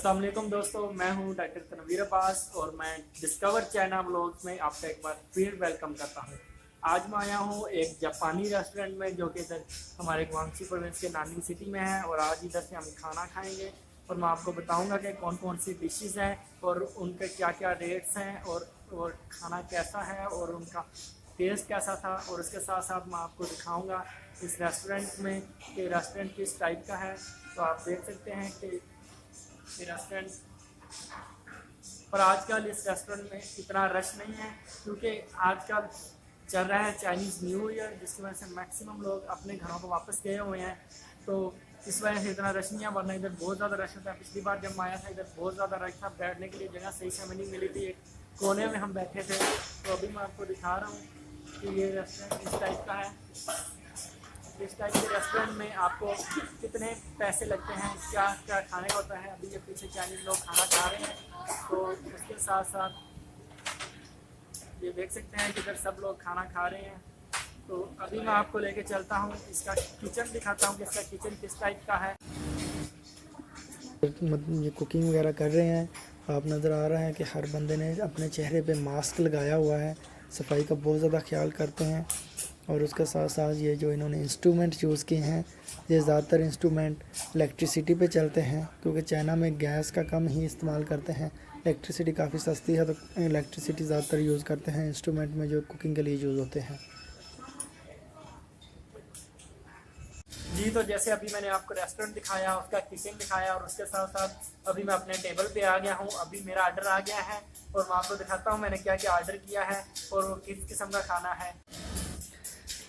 अस्सलाम वालेकुम दोस्तों, मैं हूं डॉक्टर तनवीर अब्बास और मैं डिस्कवर चाइना व्लॉग्स में आपका एक बार फिर वेलकम करता हूं। आज मैं आया हूं एक जापानी रेस्टोरेंट में जो कि इधर हमारे गुआंगसी प्रोविंस के नानिंग सिटी में है और आज इधर से हम खाना खाएंगे और मैं आपको बताऊंगा कि कौन कौन सी डिशेस हैं और उनके क्या क्या रेट्स हैं और खाना कैसा है और उनका टेस्ट कैसा था। और उसके साथ साथ मैं आपको दिखाऊंगा इस रेस्टोरेंट में कि रेस्टोरेंट किस टाइप का है। तो आप देख सकते हैं कि रेस्टोरेंट पर आजकल इस रेस्टोरेंट में इतना रश नहीं है क्योंकि आजकल चल रहा है चाइनीज़ न्यू ईयर, जिसकी वजह से मैक्सिमम लोग अपने घरों को वापस गए हुए हैं। तो इस वजह से इतना रश नहीं है, वरना इधर बहुत ज़्यादा रश होता है। पिछली बार जब मैं आया था इधर बहुत ज़्यादा रश था, बैठने के लिए जगह सही से हमें नहीं मिली थी, एक कोने में हम बैठे थे। तो अभी मैं आपको दिखा रहा हूँ कि ये रेस्टोरेंट इस टाइप का है। इस टाइप के रेस्टोरेंट में आपको कितने पैसे लगते हैं, क्या क्या खाने का होता है। अभी ये पीछे चाइनीज़ लोग खाना खा रहे हैं, तो उसके साथ साथ ये देख सकते हैं कि इधर सब लोग खाना खा रहे हैं। तो अभी मैं आपको लेके चलता हूँ, इसका किचन दिखाता हूँ कि इसका किचन किस टाइप का है। मतलब ये कुकिंग वगैरह कर रहे हैं। आप नज़र आ रहा है कि हर बंदे ने अपने चेहरे पे मास्क लगाया हुआ है, सफाई का बहुत ज़्यादा ख्याल करते हैं। और उसके साथ साथ ये जो इन्होंने इंस्ट्रूमेंट यूज़ किए हैं, ये ज़्यादातर इंस्ट्रूमेंट इलेक्ट्रिसिटी पे चलते हैं क्योंकि चाइना में गैस का कम ही इस्तेमाल करते हैं। इलेक्ट्रिसिटी काफ़ी सस्ती है तो इलेक्ट्रिसिटी ज़्यादातर यूज़ करते हैं इंस्ट्रूमेंट में जो कुकिंग के लिए यूज़ होते हैं। जी, तो जैसे अभी मैंने आपको रेस्टोरेंट दिखाया, उसका किचन दिखाया और उसके साथ साथ अभी मैं अपने टेबल पे आ गया हूँ। अभी मेरा ऑर्डर आ गया है और मैं आपको दिखाता हूँ मैंने क्या क्या ऑर्डर किया है और वो किस किस्म का खाना है।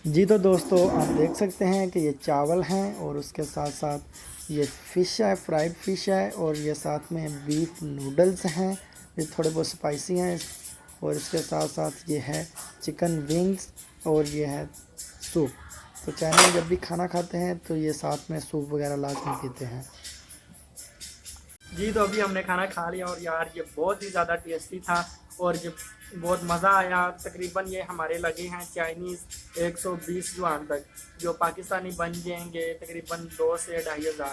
जी तो दोस्तों, आप देख सकते हैं कि ये चावल हैं और उसके साथ साथ ये फ़िश है, फ्राइड फ़िश है और ये साथ में बीफ नूडल्स हैं, ये थोड़े बहुत स्पाइसी हैं। और इसके साथ साथ ये है चिकन विंग्स और ये है सूप। तो चाइना में जब भी खाना खाते हैं तो ये साथ में सूप वगैरह लाजमी पीते हैं। जी, तो अभी हमने खाना खा लिया और यार ये बहुत ही ज़्यादा टेस्टी था और ये बहुत मज़ा आया। तकरीबन ये हमारे लगे हैं चाइनीज़ 120 युआन तक, जो पाकिस्तानी बन जाएंगे तकरीबन 2 से 2,500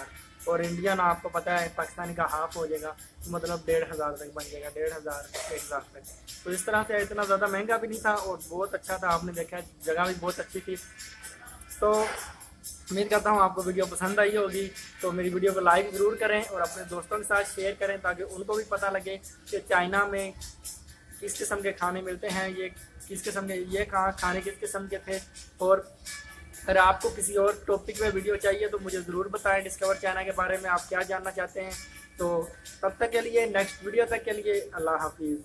और इंडियन आपको पता है पाकिस्तानी का हाफ हो जाएगा, तो मतलब 1,500 तक बन जाएगा, 1,500 1,00,000 तक। तो इस तरह से इतना ज़्यादा महंगा भी नहीं था और बहुत अच्छा था। आपने देखा जगह भी बहुत अच्छी थी। तो उम्मीद करता हूँ आपको वीडियो पसंद आई होगी। तो मेरी वीडियो को लाइक ज़रूर करें और अपने दोस्तों के साथ शेयर करें ताकि उनको भी पता लगे कि चाइना में किस किस्म के खाने मिलते हैं, ये किस किस्म के ये खाने किस किस्म के थे। और अगर आपको किसी और टॉपिक पे वीडियो चाहिए तो मुझे ज़रूर बताएं, डिस्कवर चाइना के बारे में आप क्या जानना चाहते हैं। तो तब तक के लिए, नेक्स्ट वीडियो तक के लिए, अल्लाह हाफिज़।